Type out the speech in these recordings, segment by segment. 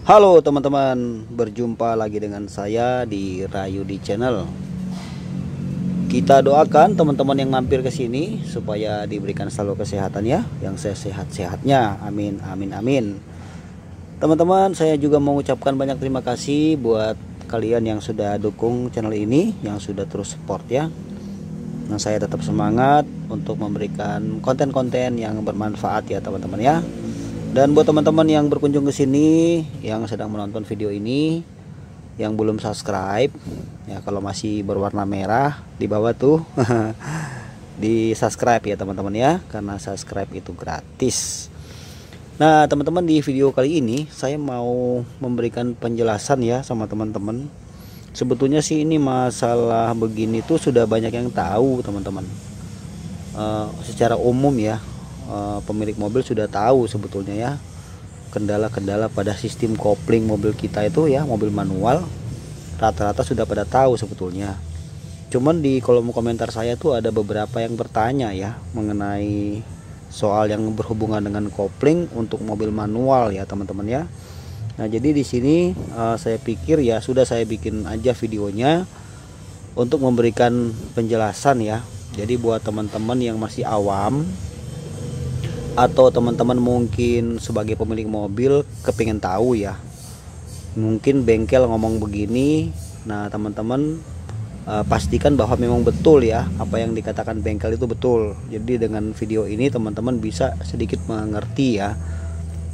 Halo teman-teman, berjumpa lagi dengan saya di Rayudi Channel. Kita doakan teman-teman yang mampir ke sini supaya diberikan selalu kesehatan ya, yang sehat-sehatnya. Amin, amin, amin. Teman-teman, saya juga mau mengucapkan banyak terima kasih buat kalian yang sudah dukung channel ini, yang sudah terus support ya. Nah, saya tetap semangat untuk memberikan konten-konten yang bermanfaat ya teman-teman ya. Dan buat teman-teman yang berkunjung ke sini, yang sedang menonton video ini, yang belum subscribe, ya kalau masih berwarna merah di bawah tuh, di subscribe ya teman-teman ya, karena subscribe itu gratis. Nah teman-teman, di video kali ini saya mau memberikan penjelasan ya sama teman-teman. Sebetulnya sih ini masalah begini tuh sudah banyak yang tahu teman-teman. Secara umum ya. Pemilik mobil sudah tahu sebetulnya ya kendala-kendala pada sistem kopling mobil kita itu ya, mobil manual rata-rata sudah pada tahu sebetulnya. Cuman di kolom komentar saya tuh ada beberapa yang bertanya ya mengenai soal yang berhubungan dengan kopling untuk mobil manual ya teman-teman ya. Nah jadi di sini saya pikir ya sudah saya bikin aja videonya untuk memberikan penjelasan ya. Jadi buat teman-teman yang masih awam atau teman-teman mungkin sebagai pemilik mobil kepingin tahu ya, mungkin bengkel ngomong begini, nah teman-teman pastikan bahwa memang betul ya apa yang dikatakan bengkel itu betul. Jadi dengan video ini teman-teman bisa sedikit mengerti ya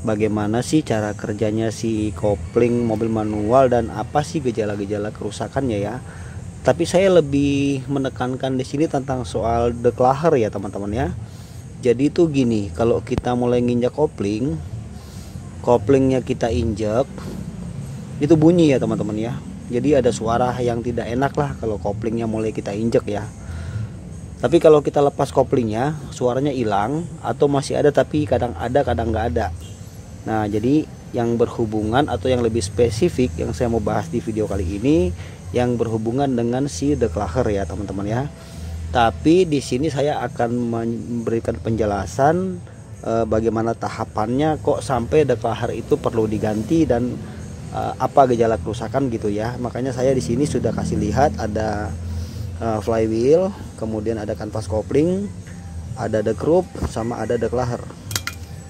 bagaimana sih cara kerjanya si kopling mobil manual dan apa sih gejala-gejala kerusakannya ya. Tapi saya lebih menekankan di sini tentang soal declarer ya teman-teman ya. Jadi itu gini, kalau kita mulai nginjak koplingnya kita injak, itu bunyi ya teman-teman ya. Jadi ada suara yang tidak enak lah kalau koplingnya mulai kita injak ya. Tapi kalau kita lepas koplingnya, suaranya hilang atau masih ada tapi kadang ada kadang nggak ada. Nah jadi yang berhubungan atau yang lebih spesifik yang saya mau bahas di video kali ini, yang berhubungan dengan si declarer ya teman-teman ya. Tapi di sini saya akan memberikan penjelasan bagaimana tahapannya kok sampai declarer itu perlu diganti dan apa gejala kerusakan gitu ya. Makanya saya di sini sudah kasih lihat ada flywheel, kemudian ada kanvas kopling, ada decroup, sama ada declarer.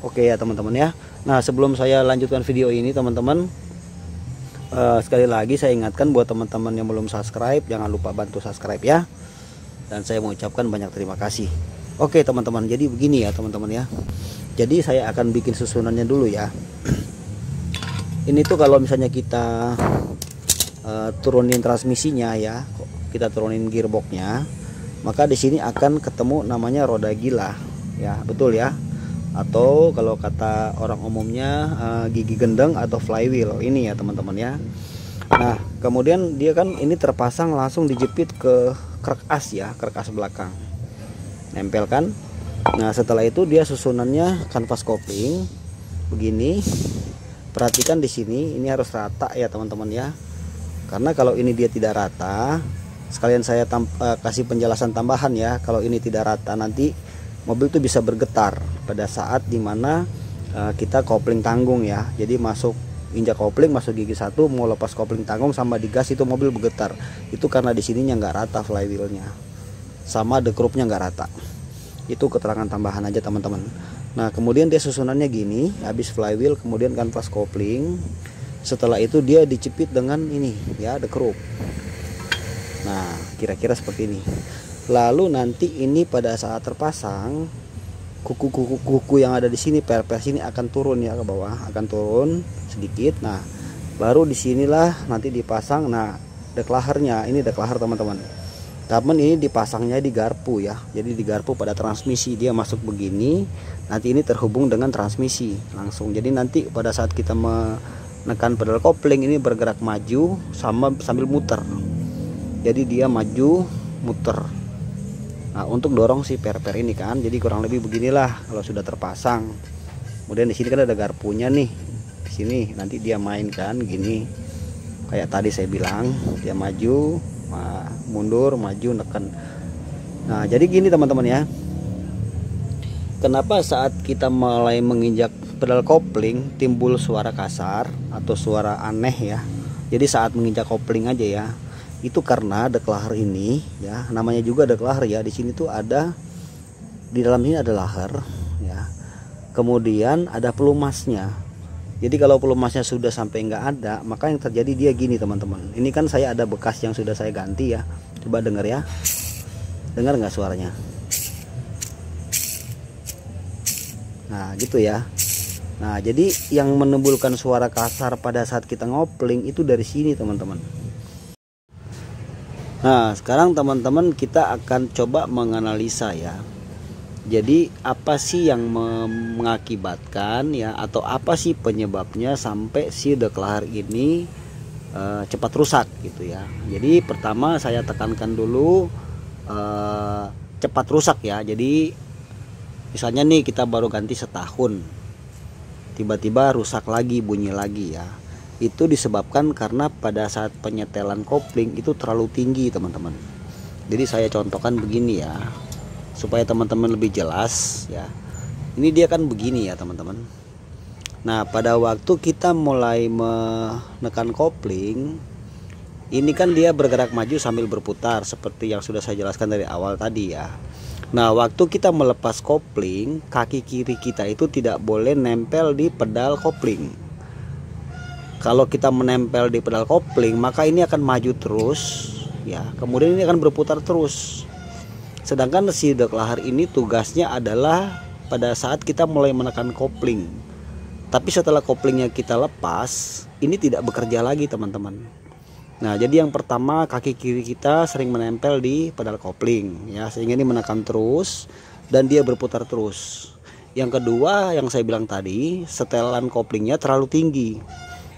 Oke ya teman-teman ya. Nah sebelum saya lanjutkan video ini teman-teman, sekali lagi saya ingatkan buat teman-teman yang belum subscribe, jangan lupa bantu subscribe ya. Dan saya mengucapkan banyak terima kasih. Oke teman-teman, jadi begini ya teman-teman ya. Jadi saya akan bikin susunannya dulu ya. Ini tuh kalau misalnya kita turunin transmisinya ya, kita turunin gearboxnya, maka di sini akan ketemu namanya roda gila ya, betul ya. Atau kalau kata orang umumnya gigi gendeng atau flywheel ini ya teman-teman ya. Nah kemudian dia kan ini terpasang langsung dijepit ke krek as ya, krek as belakang nempel kan. Nah setelah itu dia susunannya kanvas kopling begini. Perhatikan di sini ini harus rata ya teman-teman ya, karena kalau ini dia tidak rata, sekalian saya kasih penjelasan tambahan ya, kalau ini tidak rata nanti mobil itu bisa bergetar pada saat dimana kita kopling tanggung ya. Jadi masuk injak kopling, masuk gigi satu, mau lepas kopling tanggung sama digas itu mobil bergetar. Itu karena di sininya nggak rata flywheelnya, sama dekrupnya nggak rata. Itu keterangan tambahan aja teman-teman. Nah kemudian dia susunannya gini, habis flywheel kemudian kanvas kopling, setelah itu dia dicepit dengan ini ya, dekrup. Nah kira-kira seperti ini. Lalu nanti ini pada saat terpasang, kuku yang ada di sini, per sini akan turun ya ke bawah, akan turun sedikit. Nah baru disinilah nanti dipasang. Nah declarer-nya ini declarer teman-teman. Tapi ini dipasangnya di garpu ya. Jadi di garpu pada transmisi dia masuk begini. Nanti ini terhubung dengan transmisi langsung. Jadi nanti pada saat kita menekan pedal kopling ini bergerak maju sambil muter. Jadi dia maju muter. Nah untuk dorong si per ini kan, jadi kurang lebih beginilah kalau sudah terpasang. Kemudian di sini kan ada garpunya nih, di sini nanti dia main kan gini, kayak tadi saya bilang dia maju, mundur, maju, neken. Nah jadi gini teman-teman ya, kenapa saat kita mulai menginjak pedal kopling timbul suara kasar atau suara aneh ya. Jadi saat menginjak kopling aja ya. Itu karena declaher ini ya, namanya juga declaher ya. Di sini tuh ada, di dalam ini ada laher ya. Kemudian ada pelumasnya. Jadi kalau pelumasnya sudah sampai nggak ada, maka yang terjadi dia gini teman-teman. Ini kan saya ada bekas yang sudah saya ganti ya. Coba dengar ya. Dengar nggak suaranya? Nah gitu ya. Nah jadi yang menimbulkan suara kasar pada saat kita ngopling itu dari sini teman-teman. Nah sekarang teman-teman kita akan coba menganalisa ya. Jadi apa sih yang mengakibatkan ya, atau apa sih penyebabnya sampai si declaher ini cepat rusak gitu ya. Jadi pertama saya tekankan dulu cepat rusak ya. Jadi misalnya nih kita baru ganti setahun, tiba-tiba rusak lagi, bunyi lagi ya. Itu disebabkan karena pada saat penyetelan kopling itu terlalu tinggi teman-teman. Jadi saya contohkan begini ya, supaya teman-teman lebih jelas ya. Ini dia kan begini ya teman-teman. Nah pada waktu kita mulai menekan kopling, ini kan dia bergerak maju sambil berputar seperti yang sudah saya jelaskan dari awal tadi ya. Nah waktu kita melepas kopling, kaki kiri kita itu tidak boleh nempel di pedal kopling. Kalau kita menempel di pedal kopling, maka ini akan maju terus ya, kemudian ini akan berputar terus. Sedangkan si declaher ini tugasnya adalah pada saat kita mulai menekan kopling. Tapi setelah koplingnya kita lepas, ini tidak bekerja lagi teman-teman. Nah jadi yang pertama, kaki kiri kita sering menempel di pedal kopling ya, sehingga ini menekan terus dan dia berputar terus. Yang kedua yang saya bilang tadi, setelan koplingnya terlalu tinggi.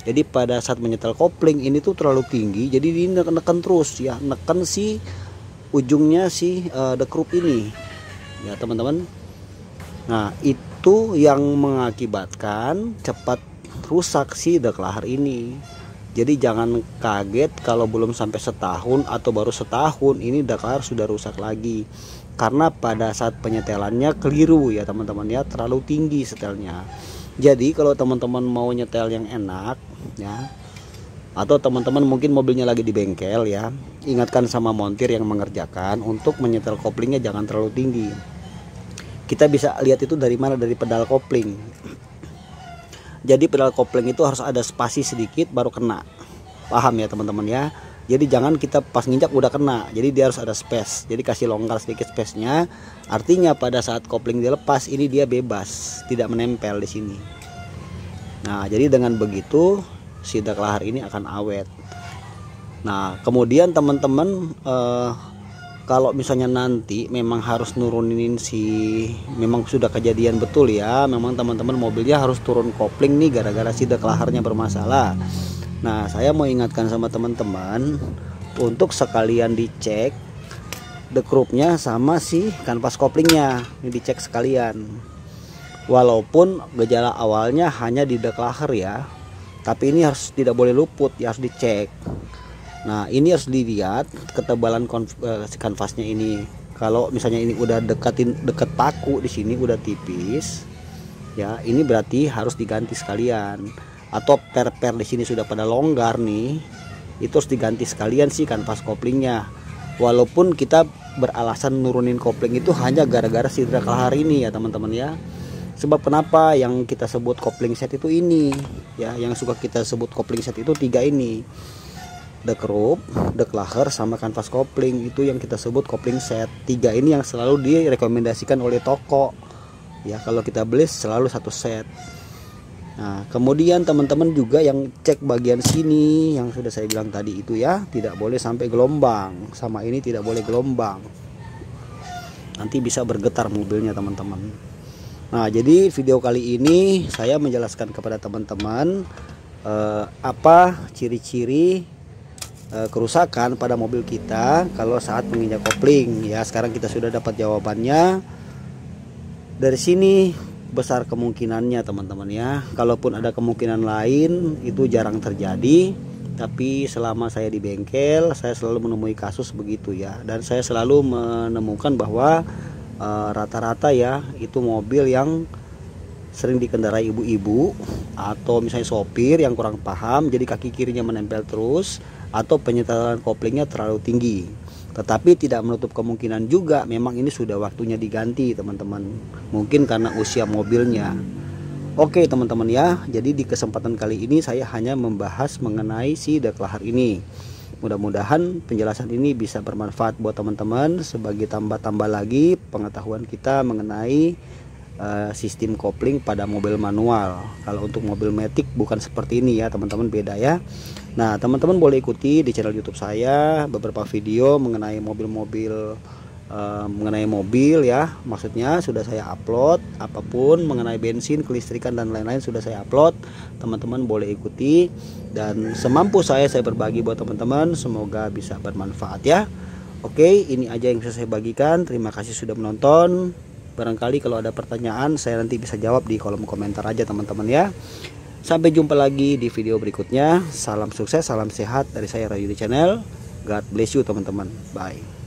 Jadi pada saat menyetel kopling ini tuh terlalu tinggi, jadi ini neken terus ya, neken si ujungnya si dekrup ini ya teman-teman. Nah itu yang mengakibatkan cepat rusak si declaher ini. Jadi jangan kaget kalau belum sampai setahun atau baru setahun ini declaher sudah rusak lagi, karena pada saat penyetelannya keliru ya teman-teman ya, terlalu tinggi setelnya. Jadi kalau teman-teman mau nyetel yang enak ya, atau teman-teman mungkin mobilnya lagi di bengkel ya, ingatkan sama montir yang mengerjakan untuk menyetel koplingnya jangan terlalu tinggi. Kita bisa lihat itu dari mana? Dari pedal kopling. Jadi pedal kopling itu harus ada spasi sedikit baru kena. Paham ya teman-teman ya? Jadi jangan kita pas nginjak udah kena. Jadi dia harus ada space. Jadi kasih longgar sedikit space-nya. Artinya pada saat kopling dilepas ini dia bebas, tidak menempel di sini. Nah, jadi dengan begitu si declaher ini akan awet. Nah, kemudian teman-teman kalau misalnya nanti memang harus nurunin memang sudah kejadian betul ya, memang teman-teman mobilnya harus turun kopling nih gara-gara si declahernya bermasalah. Nah saya mau ingatkan sama teman-teman untuk sekalian dicek dekrupnya sama si kanvas koplingnya, ini dicek sekalian. Walaupun gejala awalnya hanya di declaher ya, tapi ini harus tidak boleh luput ya, harus dicek. Nah ini harus dilihat ketebalan kanvasnya ini. Kalau misalnya ini udah dekat paku di sini udah tipis, ya ini berarti harus diganti sekalian. Atau per di sini sudah pada longgar nih, itu harus diganti sekalian sih kanvas koplingnya. Walaupun kita beralasan nurunin kopling itu hanya gara-gara si declaher ini ya teman-teman ya. Sebab kenapa yang kita sebut kopling set itu ini ya, yang suka kita sebut kopling set itu tiga ini. Dekrup, declaher, sama kanvas kopling, itu yang kita sebut kopling set. Tiga ini yang selalu direkomendasikan oleh toko ya, kalau kita beli selalu satu set. Nah kemudian teman-teman juga yang cek bagian sini yang sudah saya bilang tadi itu ya, tidak boleh sampai gelombang, sama ini tidak boleh gelombang, nanti bisa bergetar mobilnya teman-teman. Nah jadi video kali ini saya menjelaskan kepada teman-teman apa ciri-ciri kerusakan pada mobil kita kalau saat menginjak kopling ya. Sekarang kita sudah dapat jawabannya. Dari sini besar kemungkinannya teman-teman ya. Kalaupun ada kemungkinan lain itu jarang terjadi, tapi selama saya di bengkel saya selalu menemui kasus begitu ya. Dan saya selalu menemukan bahwa rata-rata ya itu mobil yang sering dikendarai ibu-ibu atau misalnya sopir yang kurang paham, jadi kaki kirinya menempel terus, atau penyetaran koplingnya terlalu tinggi. Tetapi tidak menutup kemungkinan juga memang ini sudah waktunya diganti teman-teman, mungkin karena usia mobilnya. Oke teman-teman ya, jadi di kesempatan kali ini saya hanya membahas mengenai si deklahar ini. Mudah-mudahan penjelasan ini bisa bermanfaat buat teman-teman sebagai tambah-tambah lagi pengetahuan kita mengenai sistem kopling pada mobil manual. Kalau untuk mobil matic bukan seperti ini ya teman-teman, beda ya. Nah teman-teman boleh ikuti di channel YouTube saya beberapa video mengenai mobil-mobil, mengenai mobil ya, maksudnya sudah saya upload. Apapun mengenai bensin, kelistrikan dan lain-lain sudah saya upload. Teman-teman boleh ikuti, dan semampu saya berbagi buat teman-teman, semoga bisa bermanfaat ya. Oke, ini aja yang bisa saya bagikan. Terima kasih sudah menonton. Barangkali kalau ada pertanyaan saya nanti bisa jawab di kolom komentar aja teman-teman ya. Sampai jumpa lagi di video berikutnya. Salam sukses, salam sehat dari saya Rayudi Channel. God bless you teman-teman. Bye.